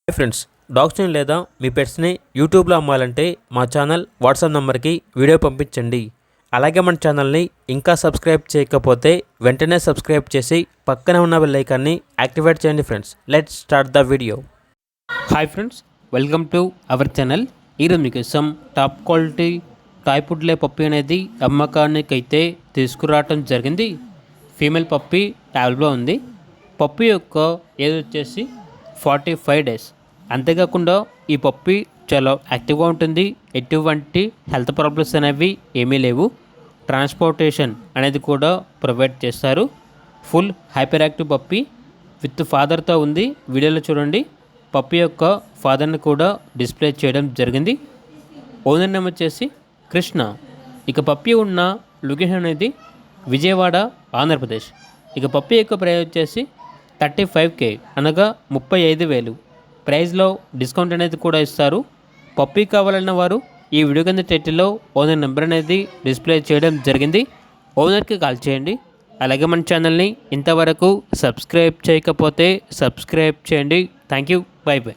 Hi friends, డాగ్స్ని లేదా మీ పెట్స్ని యూట్యూబ్లో అమ్మాలంటే మా ఛానల్ వాట్సాప్ నెంబర్కి వీడియో పంపించండి. అలాగే మన ఛానల్ని ఇంకా సబ్స్క్రైబ్ చేయకపోతే వెంటనే సబ్స్క్రైబ్ చేసి పక్కనే ఉన్న బెల్ ఐకాన్ని యాక్టివేట్ చేయండి. Friends, let's start the video. Hi friends, welcome to our channel. ఈరోజు మీకోసం టాప్ క్వాలిటీ టాయ్ పుడ్లే పప్పి అనేది అమ్మకానికైతే తీసుకురావటం జరిగింది. ఫీమేల్ పప్పి ట్యాబ్లో ఉంది. పప్పి యొక్క ఏజ్ వచ్చేసి 45 డేస్. అంతేకాకుండా ఈ పప్పి చాలా యాక్టివ్గా ఉంటుంది. ఎటువంటి హెల్త్ ప్రాబ్లమ్స్ అనేవి ఏమీ లేవు. ట్రాన్స్పోర్టేషన్ అనేది కూడా ప్రొవైడ్ చేస్తారు. Full hyper active puppy with ఫాదర్తో ఉంది. వీడియోలో చూడండి, పప్పి యొక్క ఫాదర్ని కూడా డిస్ప్లే చేయడం జరిగింది. ఓనర్ నేమ్ వచ్చేసి కృష్ణ. ఇక పప్పి ఉన్న లొకేషన్ అనేది విజయవాడ, ఆంధ్రప్రదేశ్. ఇక పప్పి యొక్క ప్రైస్ వచ్చేసి 35K, అనగా 35,000. ప్రైస్లో డిస్కౌంట్ అనేది కూడా ఇస్తారు. పప్పీ కావాలన్న వారు ఈ వీడియో కింద టైటిల్లో ఓనర్ నెంబర్ అనేది డిస్ప్లే చేయడం జరిగింది. ఓనర్కి కాల్ చేయండి. అలాగే మన ఛానల్ని ఇంతవరకు సబ్స్క్రైబ్ చేయకపోతే సబ్స్క్రైబ్ చేయండి. Thank you. By by.